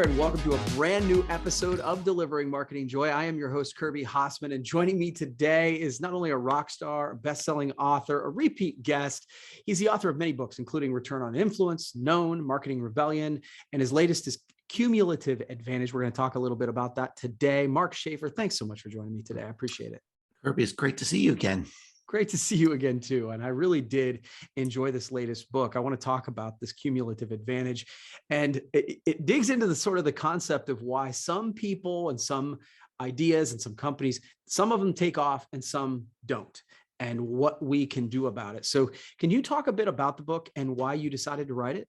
and welcome to a brand new episode of Delivering Marketing Joy. I am your host, Kirby Hasseman, and joining me today is not only a rock star, a best-selling author, a repeat guest. He's the author of many books, including Return on Influence, Known, Marketing Rebellion, and his latest is Cumulative Advantage. We're going to talk a little bit about that today. Mark Schaefer, thanks so much for joining me today. I appreciate it. Kirby, it's great to see you again. Great to see you again, too. And I really did enjoy this latest book. I want to talk about this cumulative advantage. And it digs into the sort of the concept of why some people and some ideas and some companies, some of them take off and some don't, and what we can do about it. So can you talk a bit about the book and why you decided to write it?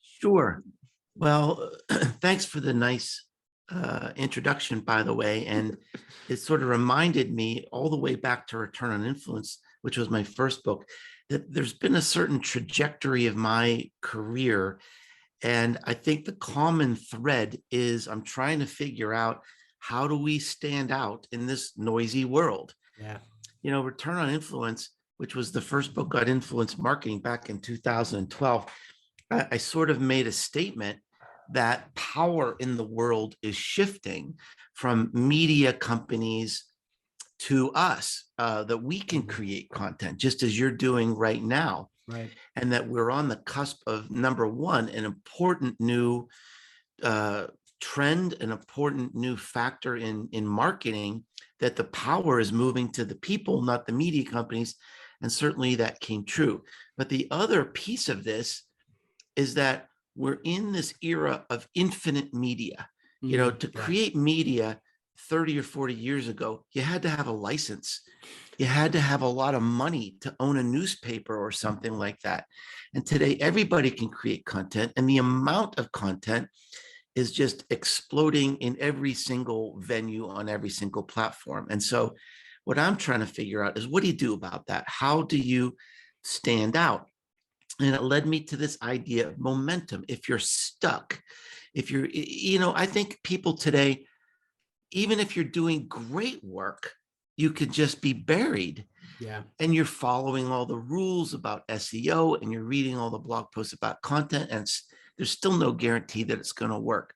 Sure. Well, thanks for the nice introduction, by the way. And it sort of reminded me all the way back to Return on Influence, which was my first book, that there's been a certain trajectory of my career. And I think the common thread is I'm trying to figure out, how do we stand out in this noisy world? Yeah. You know, Return on Influence, which was the first book on influence marketing back in 2012, I sort of made a statement that power in the world is shifting from media companies to us, that we can create content just as you're doing right now. Right. And that we're on the cusp of, number one, an important new trend, an important new factor in marketing, that the power is moving to the people, not the media companies. And certainly that came true. But the other piece of this is that we're in this era of infinite media. You know, to create media 30 or 40 years ago, you had to have a license. You had to have a lot of money to own a newspaper or something like that. And today, everybody can create content, and the amount of content is just exploding in every single venue on every single platform. And so what I'm trying to figure out is, what do you do about that? How do you stand out? And it led me to this idea of momentum. If you're stuck, if you're, you know, I think people today, even if you're doing great work, you could just be buried. Yeah. And you're following all the rules about SEO, and you're reading all the blog posts about content, and there's still no guarantee that it's going to work.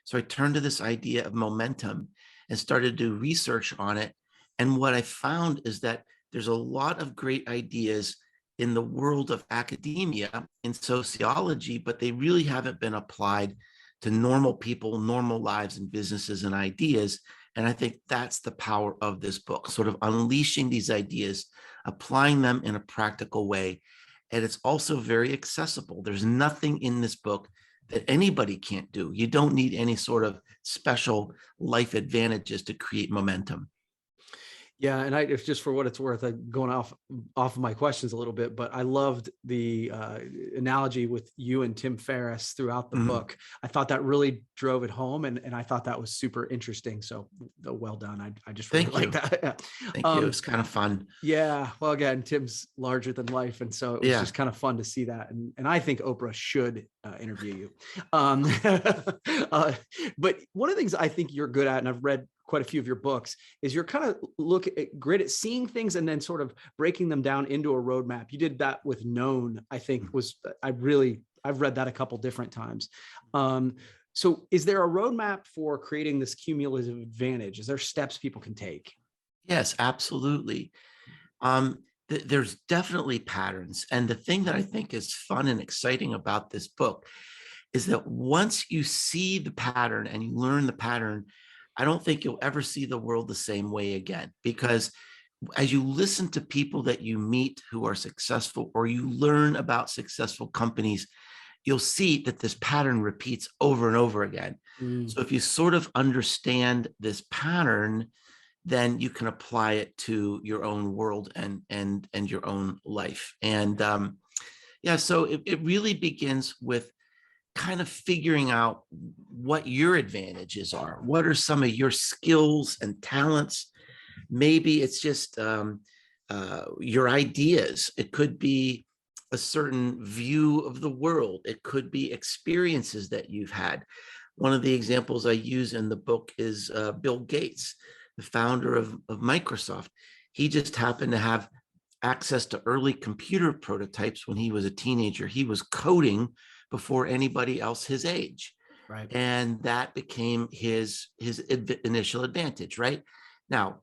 So I turned to this idea of momentum and started to do research on it. And what I found is that there's a lot of great ideas in the world of academia, in sociology, but they really haven't been applied to normal people, normal lives and businesses and ideas. And I think that's the power of this book, sort of unleashing these ideas, applying them in a practical way. And it's also very accessible. There's nothing in this book that anybody can't do. You don't need any sort of special life advantages to create momentum. Yeah, and if just for what it's worth, I'm going off of my questions a little bit, but I loved the analogy with you and Tim Ferriss throughout the book. I thought that really drove it home, and I thought that was super interesting. So well done. I just really like that. Yeah. Thank you. It's kind of fun. Yeah. Well, again, Tim's larger than life, and so it was just kind of fun to see that. And I think Oprah should interview you. But one of the things I think you're good at, and I've read quite a few of your books, is you're kind of great at seeing things and then sort of breaking them down into a roadmap. You did that with Known, I think I've read that a couple different times. So is there a roadmap for creating this cumulative advantage? Is there steps people can take? Yes, absolutely. There's definitely patterns. And the thing that I think is fun and exciting about this book is that once you see the pattern and you learn the pattern, I don't think you'll ever see the world the same way again, because as you listen to people that you meet who are successful, or you learn about successful companies, you'll see that this pattern repeats over and over again. So if you sort of understand this pattern, then you can apply it to your own world and your own life. And so it really begins with kind of figuring out what your advantages are. What are some of your skills and talents? Maybe it's just your ideas. It could be a certain view of the world. It could be experiences that you've had. One of the examples I use in the book is Bill Gates, the founder of Microsoft. He just happened to have access to early computer prototypes when he was a teenager. He was coding before anybody else his age. Right. And that became his initial advantage, right? Now,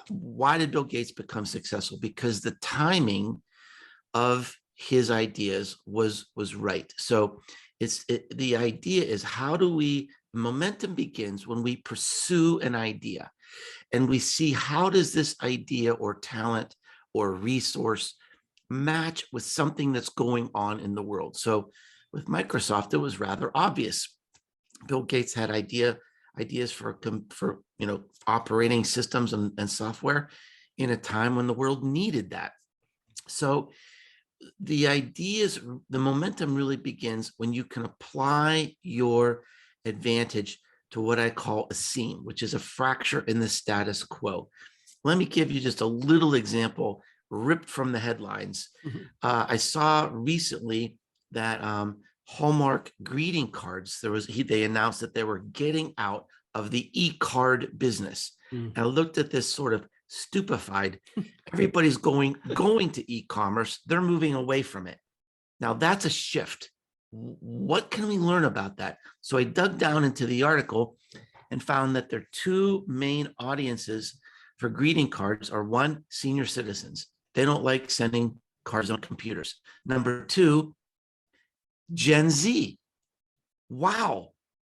why did Bill Gates become successful? Because the timing of his ideas was right. So the idea is, how do we, momentum begins when we pursue an idea and we see, how does this idea or talent or resource match with something that's going on in the world? So with Microsoft, it was rather obvious. Bill Gates had ideas for operating systems and software in a time when the world needed that. So the momentum really begins when you can apply your advantage to what I call a seam, which is a fracture in the status quo. Let me give you just a little example ripped from the headlines. Mm-hmm. I saw recently that Hallmark greeting cards, they announced that they were getting out of the e-card business. And I looked at this sort of stupefied. Everybody's going to e-commerce. They're moving away from it. Now that's a shift. What can we learn about that? So I dug down into the article and found that there are two main audiences for greeting cards. Are one, senior citizens. They don't like sending cards on computers. Number two, Gen Z. Wow,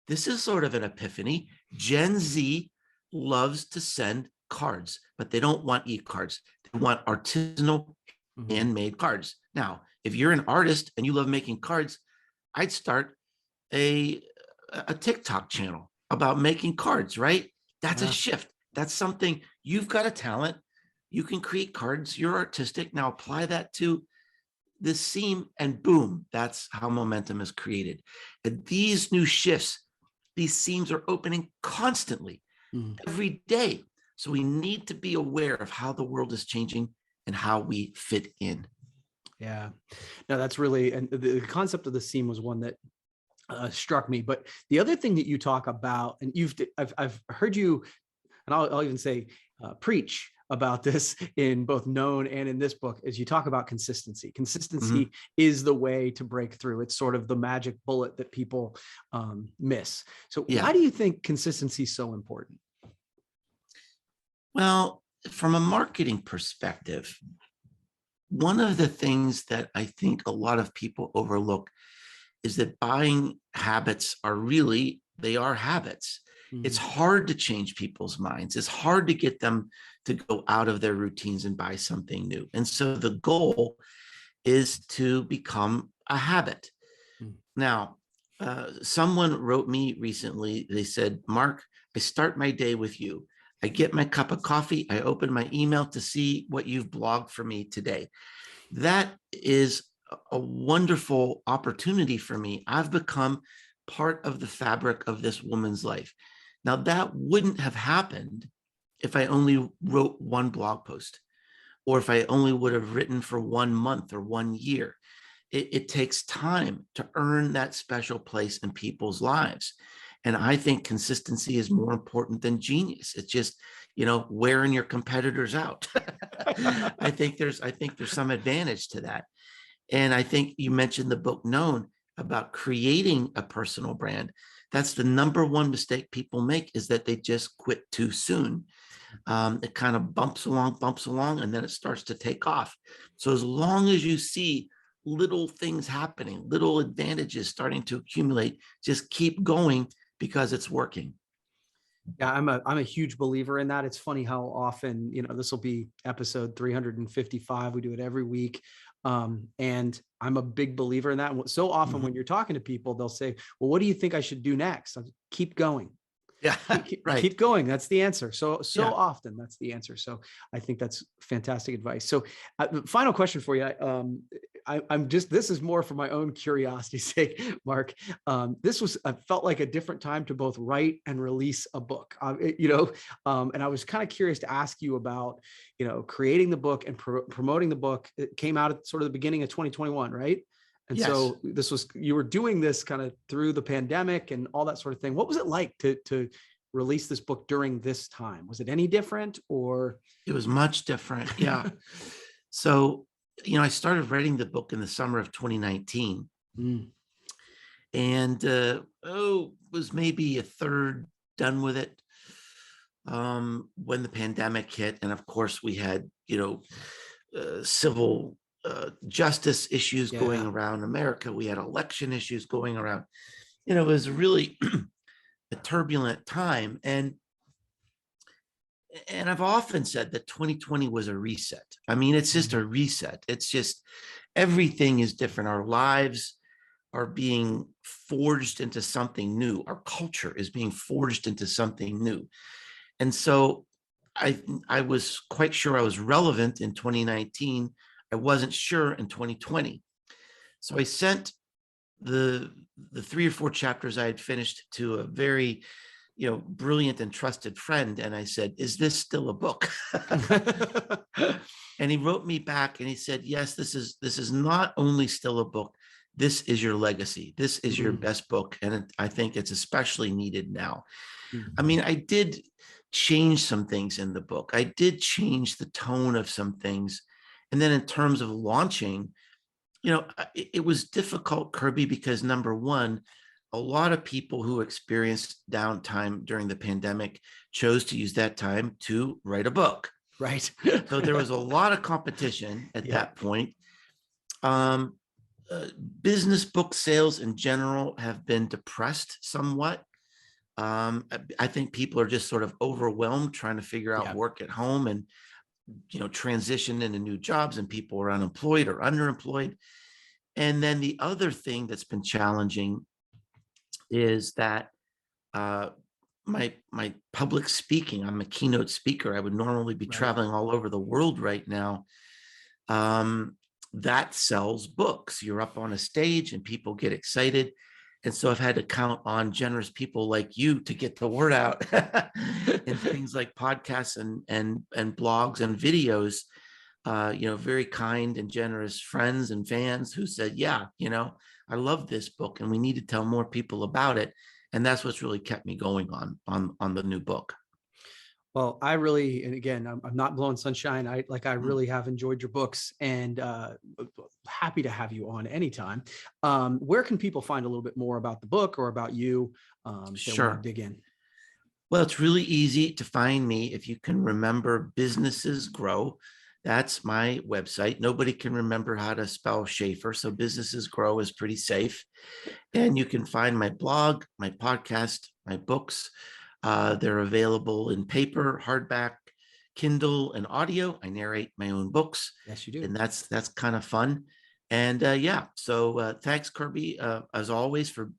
this is sort of an epiphany. Gen Z loves to send cards, but they don't want e-cards. They want artisanal, handmade cards. Now, if you're an artist and you love making cards, I'd start a TikTok channel about making cards, right? That's a shift. That's something. You've got a talent. You can create cards. You're artistic. Now apply that to this seam, and boom, that's how momentum is created. And these new shifts, these seams are opening constantly, every day. So we need to be aware of how the world is changing and how we fit in. Yeah, no, that's really, and the concept of the seam was one that struck me. But the other thing that you talk about, and I've heard you, and I'll even say preach about this in both Known and in this book, is you talk about consistency. Consistency is the way to break through. It's sort of the magic bullet that people miss. So why do you think consistency is so important? Well, from a marketing perspective, one of the things that I think a lot of people overlook is that buying habits they are habits. It's hard to change people's minds. It's hard to get them to go out of their routines and buy something new. And so the goal is to become a habit. Now, someone wrote me recently, they said, Mark, I start my day with you. I get my cup of coffee. I open my email to see what you've blogged for me today. That is a wonderful opportunity for me. I've become part of the fabric of this woman's life. Now, that wouldn't have happened if I only wrote one blog post, or if I only would have written for 1 month or 1 year. It takes time to earn that special place in people's lives. And I think consistency is more important than genius. It's just, wearing your competitors out. I think there's some advantage to that. And I think you mentioned the book Known, about creating a personal brand. That's the number one mistake people make, is that they just quit too soon. It kind of bumps along, and then it starts to take off. So as long as you see little things happening, little advantages starting to accumulate, just keep going, because it's working. Yeah, I'm a huge believer in that. It's funny how often, this will be episode 355. We do it every week. And I'm a big believer in that. So often when you're talking to people, they'll say, well, what do you think I should do next? Keep going. Yeah, right. Keep going. That's the answer. So often that's the answer. So I think that's fantastic advice. So final question for you. This is more for my own curiosity's sake, Mark. I felt like a different time to both write and release a book, and I was kind of curious to ask you about, creating the book and promoting the book. It came out at sort of the beginning of 2021, right? And so you were doing this kind of through the pandemic and all that sort of thing. What was it like to release this book during this time? Was it any different, or? It was much different. Yeah. So, I started writing the book in the summer of 2019. And was maybe a third done with it when the pandemic hit. And of course we had, civil justice issues going Yeah. around America. We had election issues going around. It was really a turbulent time. And I've often said that 2020 was a reset. I mean, it's just a reset. It's just everything is different. Our lives are being forged into something new. Our culture is being forged into something new. And so I was quite sure I was relevant in 2019. I wasn't sure in 2020. So I sent the 3 or 4 chapters I had finished to a very brilliant and trusted friend. And I said, is this still a book? And he wrote me back and he said, yes, this is not only still a book, this is your legacy. This is your best book. And I think it's especially needed now. I mean, I did change some things in the book. I did change the tone of some things. And then in terms of launching, it was difficult, Kirby, because number one, a lot of people who experienced downtime during the pandemic chose to use that time to write a book. Right. So there was a lot of competition at that point. Business book sales in general have been depressed somewhat. I think people are just sort of overwhelmed trying to figure out work at home and, transition into new jobs, and people are unemployed or underemployed. And then the other thing that's been challenging is that my public speaking, I'm a keynote speaker. I would normally be traveling all over the world right now. That sells books. You're up on a stage and people get excited. And so I've had to count on generous people like you to get the word out in things like podcasts and blogs and videos. Very kind and generous friends and fans who said, yeah, I love this book and we need to tell more people about it. And that's what's really kept me going on the new book. Well, and again, I'm not blowing sunshine. I really have enjoyed your books, and happy to have you on anytime. Where can people find a little bit more about the book or about you? Sure. Dig in. Well, it's really easy to find me if you can remember Businesses Grow. That's my website. Nobody can remember how to spell Schaefer, so Businesses Grow is pretty safe. And you can find my blog, my podcast, my books. They're available in paper, hardback, Kindle, and audio. I narrate my own books. Yes, you do. And that's kind of fun. And so thanks, Kirby, as always, for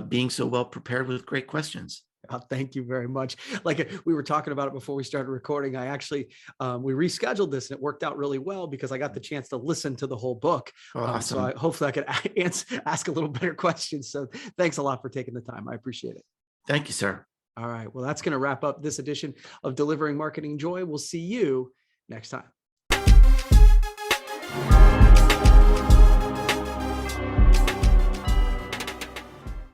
being so well prepared with great questions. Thank you very much. Like we were talking about it before we started recording, I actually, we rescheduled this and it worked out really well because I got the chance to listen to the whole book. Awesome. So hopefully I could ask a little better questions. So thanks a lot for taking the time. I appreciate it. Thank you, sir. All right. Well, that's going to wrap up this edition of Delivering Marketing Joy. We'll see you next time.